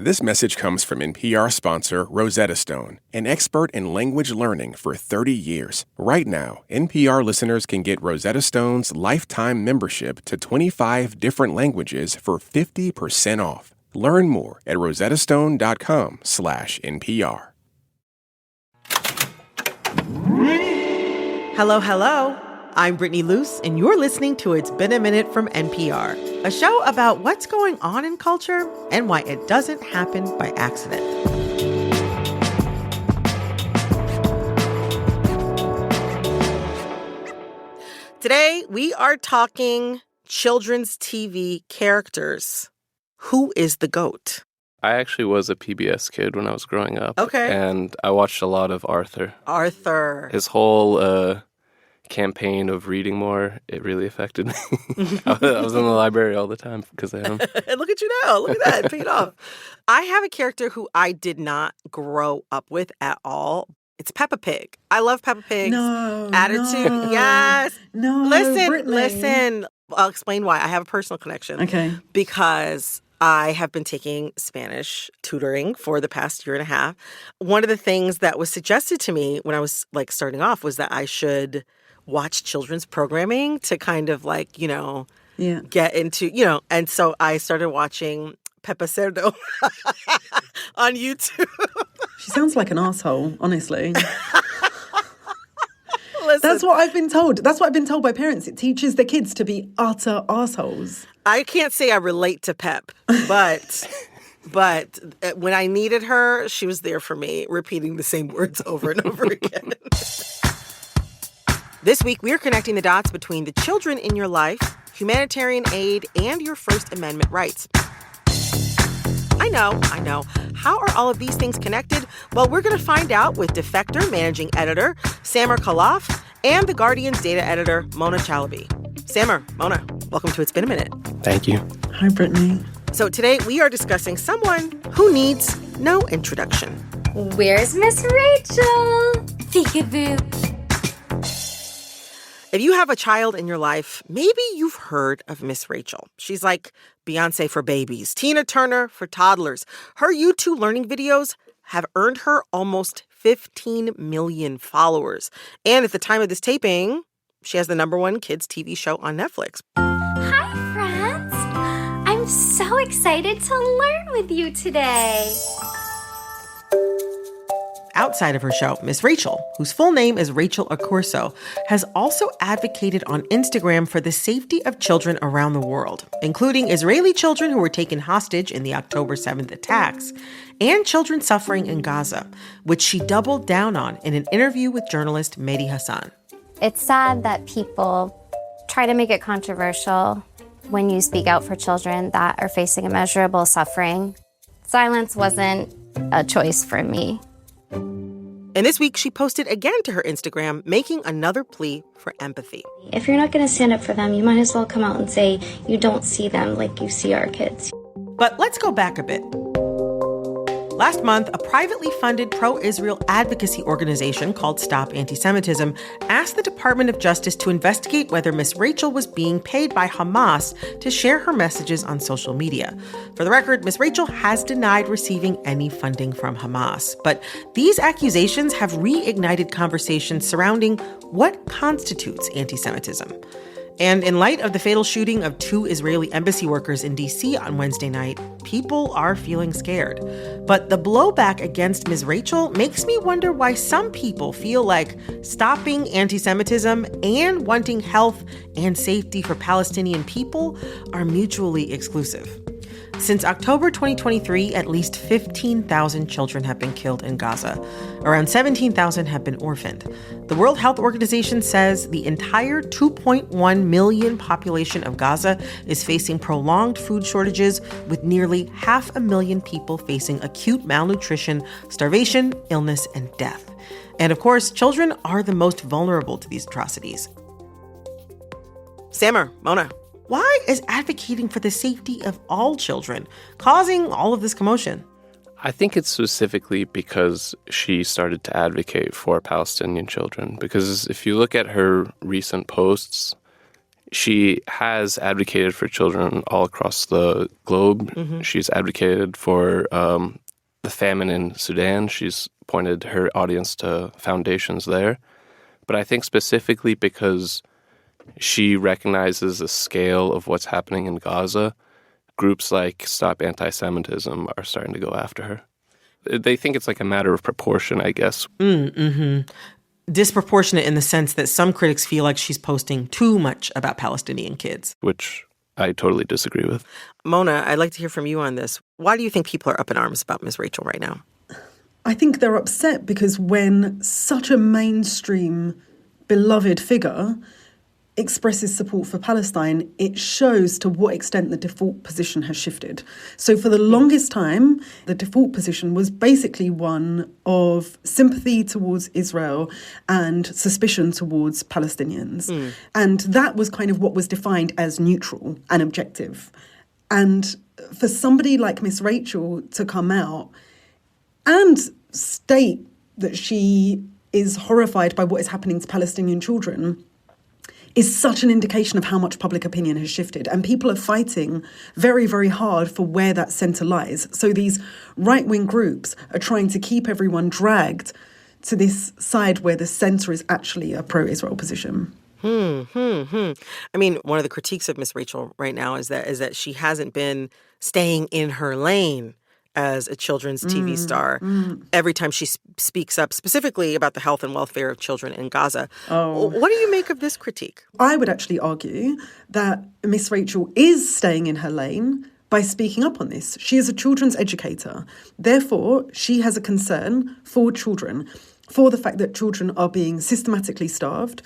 This message comes from NPR sponsor Rosetta Stone, an expert in language learning for 30 years. Right now, NPR listeners can get Rosetta Stone's lifetime membership to 25 different languages for 50% off. Learn more at rosettastone.com/NPR. Hello, hello. I'm Brittany Luce, and you're listening to It's Been a Minute from NPR, a show about what's going on in culture and why it doesn't happen by accident. Today, we are talking children's TV characters. Who is the GOAT? I actually was a PBS kid when I was growing up. Okay. And I watched a lot of Arthur. Arthur. His whole campaign of reading more, it really affected me. I was in the library all the time because of him. Look at you now. Look at that. It paid off. I have a character who I did not grow up with at all. It's Peppa Pig. I love Peppa Pig's attitude. No, yes. No, Listen. I'll explain why. I have a personal connection. Okay. Because I have been taking Spanish tutoring for the past year and a half. One of the things that was suggested to me when I was starting off was that I should watch children's programming to kind of get into, and so I started watching Peppa Cerdo on YouTube. She sounds like an asshole, honestly. Listen, That's what I've been told. That's what I've been told by parents. It teaches the kids to be utter assholes. I can't say I relate to Pep, but when I needed her, she was there for me, repeating the same words over and over again. This week, we're connecting the dots between the children in your life, humanitarian aid, and your First Amendment rights. I know. How are all of these things connected? Well, we're going to find out with Defector managing editor Samer Khalaf and The Guardian's data editor Mona Chalabi. Samer, Mona, welcome to It's Been a Minute. Thank you. Hi, Brittany. So today we are discussing someone who needs no introduction. Where's Miss Rachel? Peekaboo. If you have a child in your life, maybe you've heard of Miss Rachel. She's like Beyonce for babies, Tina Turner for toddlers. Her YouTube learning videos have earned her almost 15 million followers. And at the time of this taping, she has the #1 kids TV show on Netflix. Hi, friends. I'm so excited to learn with you today. Outside of her show, Miss Rachel, whose full name is Rachel Accurso, has also advocated on Instagram for the safety of children around the world, including Israeli children who were taken hostage in the October 7th attacks, and children suffering in Gaza, which she doubled down on in an interview with journalist Mehdi Hassan. It's sad that people try to make it controversial when you speak out for children that are facing immeasurable suffering. Silence wasn't a choice for me. And this week, she posted again to her Instagram, making another plea for empathy. If you're not going to stand up for them, you might as well come out and say you don't see them like you see our kids. But let's go back a bit. Last month, a privately funded pro-Israel advocacy organization called Stop Anti-Semitism asked the Department of Justice to investigate whether Miss Rachel was being paid by Hamas to share her messages on social media. For the record, Miss Rachel has denied receiving any funding from Hamas. But these accusations have reignited conversations surrounding what constitutes anti-Semitism. And in light of the fatal shooting of 2 Israeli embassy workers in D.C. on Wednesday night, people are feeling scared. But the blowback against Ms. Rachel makes me wonder why some people feel like stopping anti-Semitism and wanting health and safety for Palestinian people are mutually exclusive. Since October 2023, at least 15,000 children have been killed in Gaza. Around 17,000 have been orphaned. The World Health Organization says the entire 2.1 million population of Gaza is facing prolonged food shortages, with nearly 500,000 people facing acute malnutrition, starvation, illness, and death. And of course, children are the most vulnerable to these atrocities. Samer, Mona, why is advocating for the safety of all children causing all of this commotion? I think it's specifically because she started to advocate for Palestinian children. Because if you look at her recent posts, She has advocated for children all across the globe. She's advocated for the famine in Sudan. She's pointed her audience to foundations there. But I think specifically because she recognizes the scale of what's happening in Gaza, groups like Stop Anti-Semitism are starting to go after her. They think it's like a matter of proportion, I guess. Disproportionate in the sense that some critics feel like she's posting too much about Palestinian kids. Which I totally disagree with. Mona, I'd like to hear from you on this. Why do you think people are up in arms about Ms. Rachel right now? I think they're upset because when such a mainstream, beloved figure expresses support for Palestine, it shows to what extent the default position has shifted. So for the longest time, the default position was basically one of sympathy towards Israel and suspicion towards Palestinians. And that was kind of what was defined as neutral and objective. And for somebody like Miss Rachel to come out and state that she is horrified by what is happening to Palestinian children is such an indication of how much public opinion has shifted. And people are fighting very, very hard for where that centre lies. So these right-wing groups are trying to keep everyone dragged to this side where the centre is actually a pro-Israel position. I mean, one of the critiques of Miss Rachel right now is that she hasn't been staying in her lane as a children's TV star every time she speaks up specifically about the health and welfare of children in Gaza. What do you make of this critique? I would actually argue that Miss Rachel is staying in her lane by speaking up on this. She is a children's educator. Therefore, she has a concern for children, for the fact that children are being systematically starved,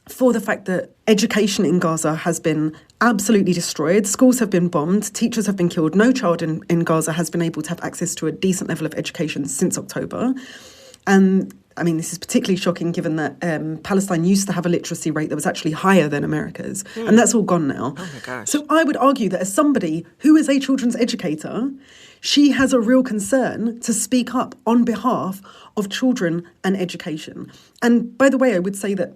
for the fact that education in Gaza has been absolutely destroyed. Schools have been bombed. Teachers have been killed. No child in Gaza has been able to have access to a decent level of education since October. And, I mean, this is particularly shocking given that Palestine used to have a literacy rate that was actually higher than America's. And that's all gone now. Oh, my gosh. So I would argue that as somebody who is a children's educator, she has a real concern to speak up on behalf of children and education. And by the way, I would say that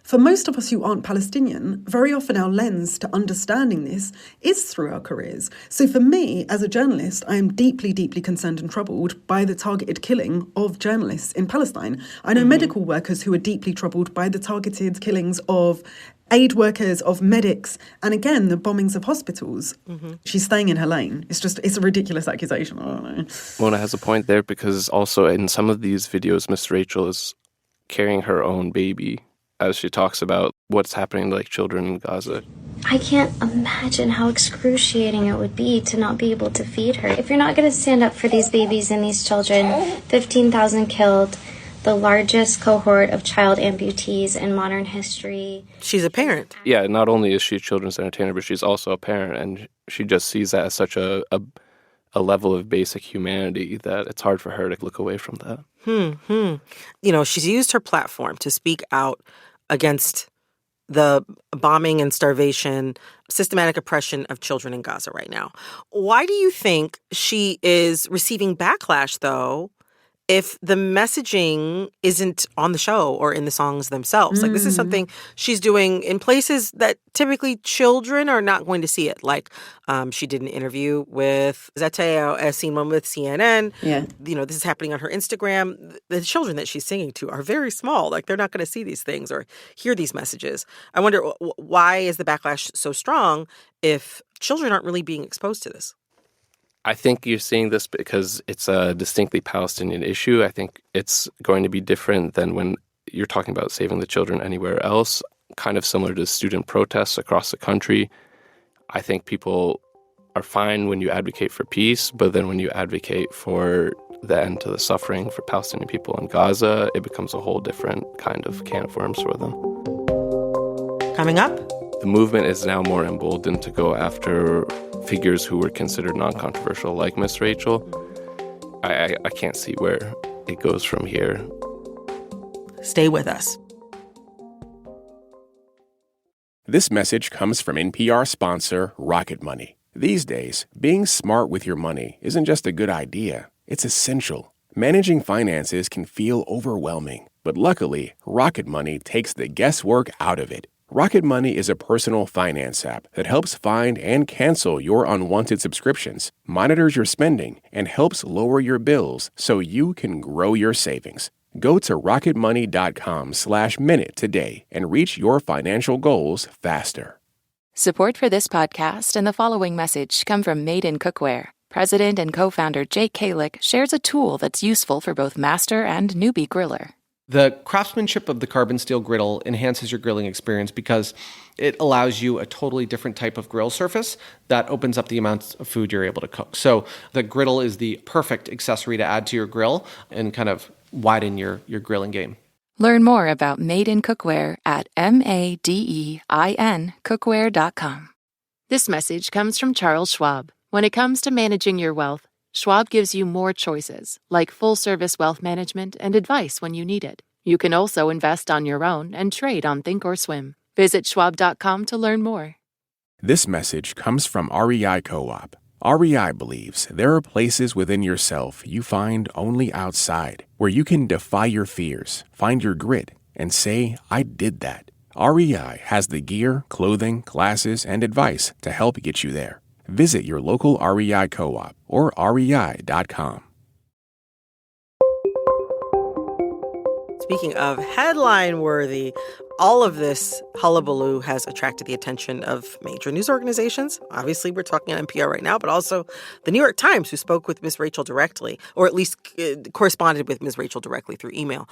for most of us who aren't Palestinian, very often our lens to understanding this is through our careers. So for me, as a journalist, I am deeply, deeply concerned and troubled by the targeted killing of journalists in Palestine. I know medical workers who are deeply troubled by the targeted killings of aid workers, of medics, and again, the bombings of hospitals. She's staying in her lane. It's a ridiculous accusation. I don't know. Mona has a point there because also in some of these videos, Miss Rachel is carrying her own baby as she talks about what's happening to like children in Gaza. I can't imagine how excruciating it would be to not be able to feed her. If you're not going to stand up for these babies and these children, 15,000 killed, the largest cohort of child amputees in modern history. She's a parent. Yeah, not only is she a children's entertainer, but she's also a parent, and she just sees that as such a level of basic humanity that it's hard for her to look away from that. You know, she's used her platform to speak out against the bombing and starvation, systematic oppression of children in Gaza right now. Why do you think she is receiving backlash, though, if the messaging isn't on the show or in the songs themselves? Like, this is something she's doing in places that typically children are not going to see it. Like, she did an interview with Zateo, as seen one with CNN. Yeah. You know, this is happening on her Instagram. The children that she's singing to are very small. Like, they're not going to see these things or hear these messages. I wonder, why is the backlash so strong if children aren't really being exposed to this? I think you're seeing this because it's a distinctly Palestinian issue. I think it's going to be different than when you're talking about saving the children anywhere else, kind of similar to student protests across the country. I think people are fine when you advocate for peace, but then when you advocate for the end to the suffering for Palestinian people in Gaza, it becomes a whole different kind of can of worms for them. Coming up, the movement is now more emboldened to go after figures who were considered non-controversial, like Miss Rachel. I can't see where it goes from here. stay with us. This message comes from NPR sponsor Rocket Money. These days, being smart with your money isn't just a good idea, it's essential. Managing finances can feel overwhelming, but luckily, Rocket Money takes the guesswork out of it. Rocket Money is a personal finance app that helps find and cancel your unwanted subscriptions, monitors your spending, and helps lower your bills so you can grow your savings. Go to rocketmoney.com/minute today and reach your financial goals faster. Support for this podcast and the following message come from Made in Cookware. President and co-founder Jake Kalick shares a tool that's useful for both master and newbie griller. The craftsmanship of the carbon steel griddle enhances your grilling experience because it allows you a totally different type of grill surface that opens up the amounts of food you're able to cook. So the griddle is the perfect accessory to add to your grill and kind of widen your grilling game. Learn more about Made in Cookware at MADEIN cookware.com. This message comes from Charles Schwab. When it comes to managing your wealth, Schwab gives you more choices, like full-service wealth management and advice when you need it. You can also invest on your own and trade on Thinkorswim. Visit schwab.com to learn more. This message comes from REI Co-op. REI believes there are places within yourself you find only outside, where you can defy your fears, find your grit, and say, I did that. REI has the gear, clothing, classes, and advice to help get you there. Visit your local REI Co-op or rei.com. Speaking of headline-worthy, all of this hullabaloo has attracted the attention of major news organizations. Obviously, we're talking on NPR right now, but also the New York Times, who spoke with Ms. Rachel directly, or at least corresponded with Ms. Rachel directly through email.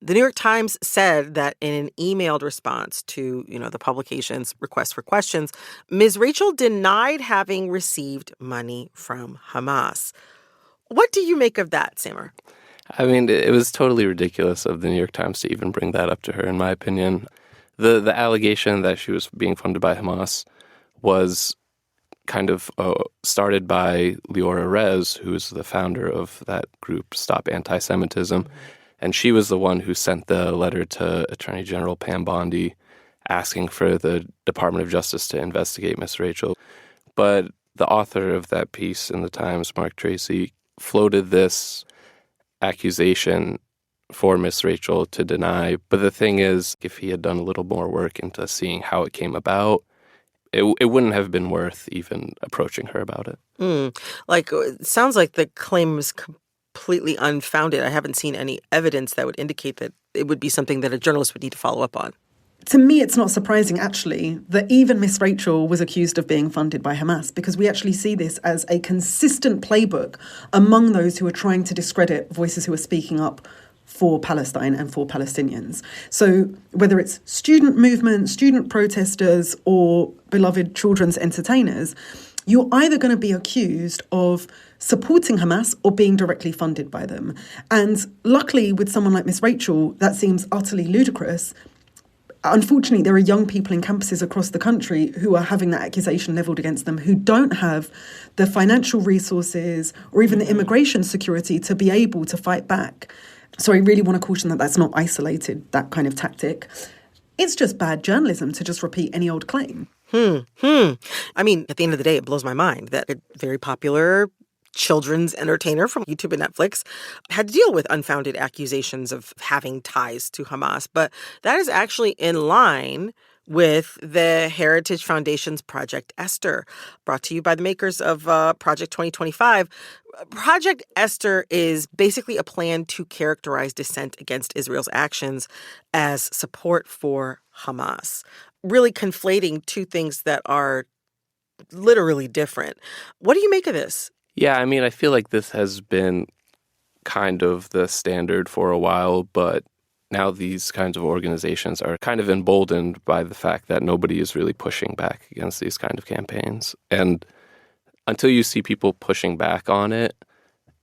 The New York Times said that in an emailed response to, the publication's request for questions, Ms. Rachel denied having received money from Hamas. What do you make of that, Samar? I mean, it was totally ridiculous of the New York Times to even bring that up to her, in my opinion. The allegation that she was being funded by Hamas was kind of started by Leora Rez, who is the founder of that group, Stop Anti-Semitism. And she was the one who sent the letter to Attorney General Pam Bondi asking for the Department of Justice to investigate Miss Rachel. But the author of that piece in the Times, Mark Tracy, floated this accusation for Miss Rachel to deny. But the thing is, if he had done a little more work into seeing how it came about, it wouldn't have been worth even approaching her about it. It sounds like the claim was completely unfounded. I haven't seen any evidence that would indicate that it would be something that a journalist would need to follow up on. To me, it's not surprising, actually, that even Miss Rachel was accused of being funded by Hamas, because we actually see this as a consistent playbook among those who are trying to discredit voices who are speaking up for Palestine and for Palestinians. So whether it's student movements, student protesters, or beloved children's entertainers, you're either going to be accused of supporting Hamas or being directly funded by them. And luckily, with someone like Miss Rachel, that seems utterly ludicrous. Unfortunately, there are young people in campuses across the country who are having that accusation leveled against them, who don't have the financial resources or even the immigration security to be able to fight back. So I really want to caution that that's not isolated, that kind of tactic. It's just bad journalism to just repeat any old claim. I mean, at the end of the day, it blows my mind that a very popular children's entertainer from YouTube and Netflix had to deal with unfounded accusations of having ties to Hamas. But that is actually in line with the Heritage Foundation's Project Esther, brought to you by the makers of Project 2025. Project Esther is basically a plan to characterize dissent against Israel's actions as support for Hamas, really conflating two things that are literally different. What do you make of this? Yeah, I mean, I feel like this has been kind of the standard for a while, but now these kinds of organizations are kind of emboldened by the fact that nobody is really pushing back against these kind of campaigns. And until you see people pushing back on it,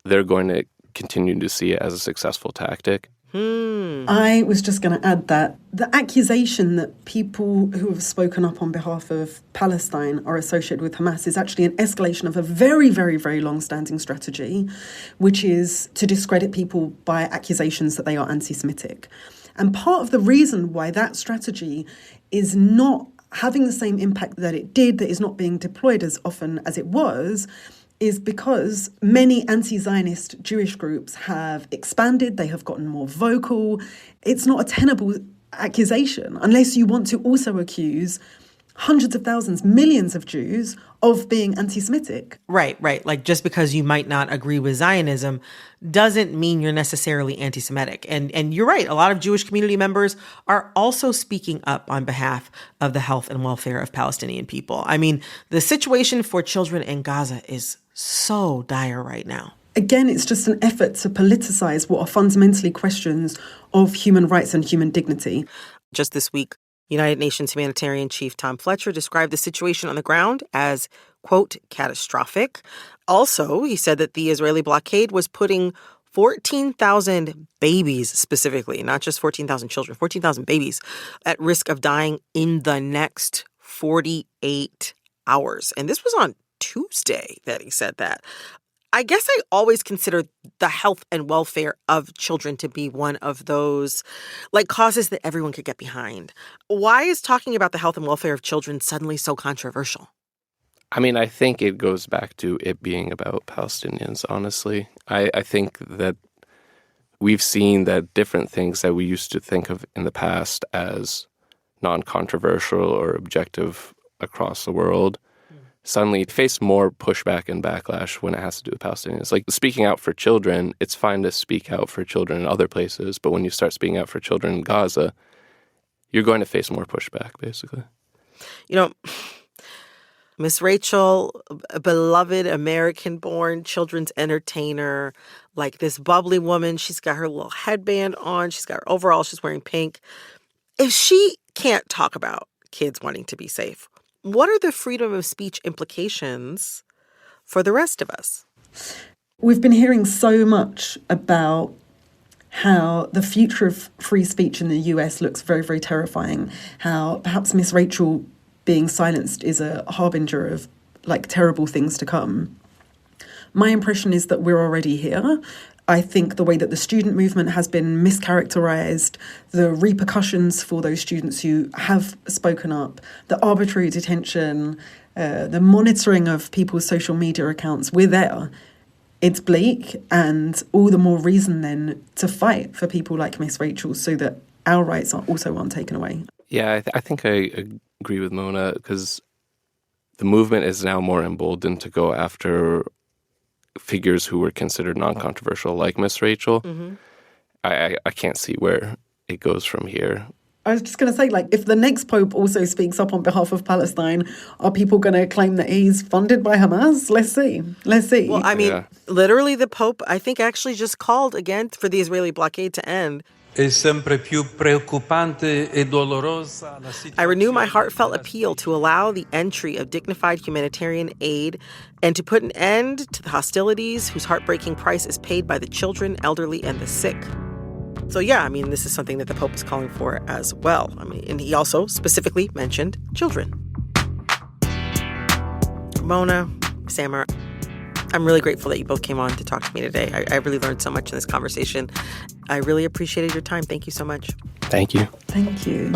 they're going to continue to see it as a successful tactic. I was just going to add that the accusation that people who have spoken up on behalf of Palestine are associated with Hamas is actually an escalation of a very, very, very long-standing strategy, which is to discredit people by accusations that they are anti-Semitic. And part of the reason why that strategy is not having the same impact that it did, that is not being deployed as often as it was, is because many anti-Zionist Jewish groups have expanded, they have gotten more vocal. It's not a tenable accusation, unless you want to also accuse hundreds of thousands, millions of Jews of being anti-Semitic. Right. Like, just because you might not agree with Zionism doesn't mean you're necessarily anti-Semitic. And you're right. A lot of Jewish community members are also speaking up on behalf of the health and welfare of Palestinian people. I mean, the situation for children in Gaza is so dire right now. Again, it's just an effort to politicize what are fundamentally questions of human rights and human dignity. Just this week, United Nations humanitarian chief Tom Fletcher described the situation on the ground as, quote, catastrophic. Also, he said that the Israeli blockade was putting 14,000 babies specifically, not just 14,000 children, 14,000 babies at risk of dying in the next 48 hours. And this was on Tuesday that he said that. I guess I always consider the health and welfare of children to be one of those, like, causes that everyone could get behind. Why is talking about the health and welfare of children suddenly so controversial? I mean, I think it goes back to it being about Palestinians, honestly. I think that we've seen that different things that we used to think of in the past as non-controversial or objective across the world suddenly face more pushback and backlash when it has to do with Palestinians. Like, speaking out for children, it's fine to speak out for children in other places, but when you start speaking out for children in Gaza, you're going to face more pushback, basically. You know, Miss Rachel, a beloved American-born children's entertainer, like this bubbly woman. She's got her little headband on. She's got her overall. She's wearing pink. If she can't talk about kids wanting to be safe, what are the freedom of speech implications for the rest of us? We've been hearing so much about how the future of free speech in the US looks very, very terrifying, how perhaps Miss Rachel being silenced is a harbinger of, like, terrible things to come. My impression is that we're already here. I think the way that the student movement has been mischaracterized, the repercussions for those students who have spoken up, the arbitrary detention, the monitoring of people's social media accounts, we're there. It's bleak, and all the more reason then to fight for people like Miss Rachel so that our rights aren't taken away. Yeah, I think I agree with Mona, because the movement is now more emboldened to go after figures who were considered non-controversial, like Miss Rachel. Mm-hmm. I can't see where it goes from here. I was just going to say, like, if the next pope also speaks up on behalf of Palestine, are people going to claim that he's funded by Hamas? Let's see. Well, I mean, literally the pope, I think, actually just called again for the Israeli blockade to end. I renew my heartfelt appeal to allow the entry of dignified humanitarian aid and to put an end to the hostilities whose heartbreaking price is paid by the children, elderly, and the sick. So yeah, I mean, this is something that the Pope is calling for as well. I mean, and he also specifically mentioned children. Mona, Samar, I'm really grateful that you both came on to talk to me today. I really learned so much in this conversation. I really appreciated your time. Thank you so much. Thank you. Thank you.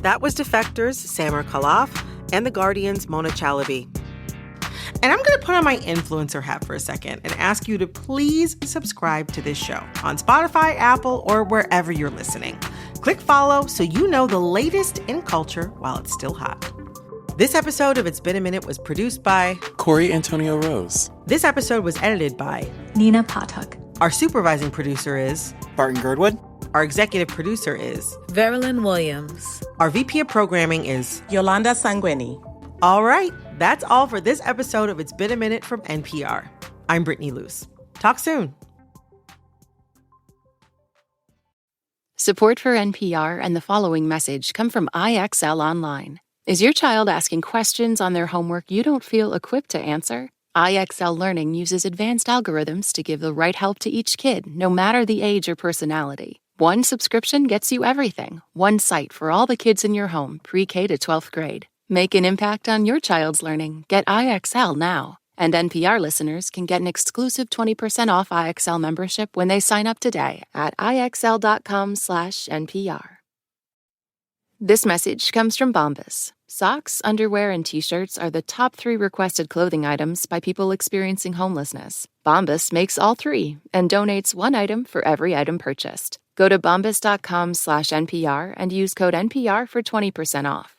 That was Defectors, Samar Khalaf, and The Guardian's Mona Chalabi. And I'm going to put on my influencer hat for a second and ask you to please subscribe to this show on Spotify, Apple, or wherever you're listening. Click follow so you know the latest in culture while it's still hot. This episode of It's Been a Minute was produced by Corey Antonio Rose. This episode was edited by Nina Patak. Our supervising producer is Barton Girdwood. Our executive producer is Verilyn Williams. Our VP of programming is Yolanda Sanguini. All right, that's all for this episode of It's Been a Minute from NPR. I'm Brittany Luce. Talk soon. Support for NPR and the following message come from IXL Online. Is your child asking questions on their homework you don't feel equipped to answer? IXL Learning uses advanced algorithms to give the right help to each kid, no matter the age or personality. One subscription gets you everything. One site for all the kids in your home, pre-K to 12th grade. Make an impact on your child's learning. Get IXL now. And NPR listeners can get an exclusive 20% off IXL membership when they sign up today at IXL.com/NPR. This message comes from Bombas. Socks, underwear, and T-shirts are the top 3 requested clothing items by people experiencing homelessness. Bombas makes all 3 and donates 1 item for every item purchased. Go to bombas.com/NPR and use code NPR for 20% off.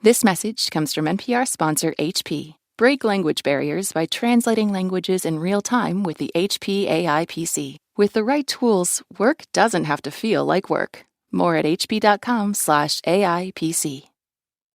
This message comes from NPR sponsor HP. Break language barriers by translating languages in real time with the HP AI PC. With the right tools, work doesn't have to feel like work. More at hp.com/AI PC.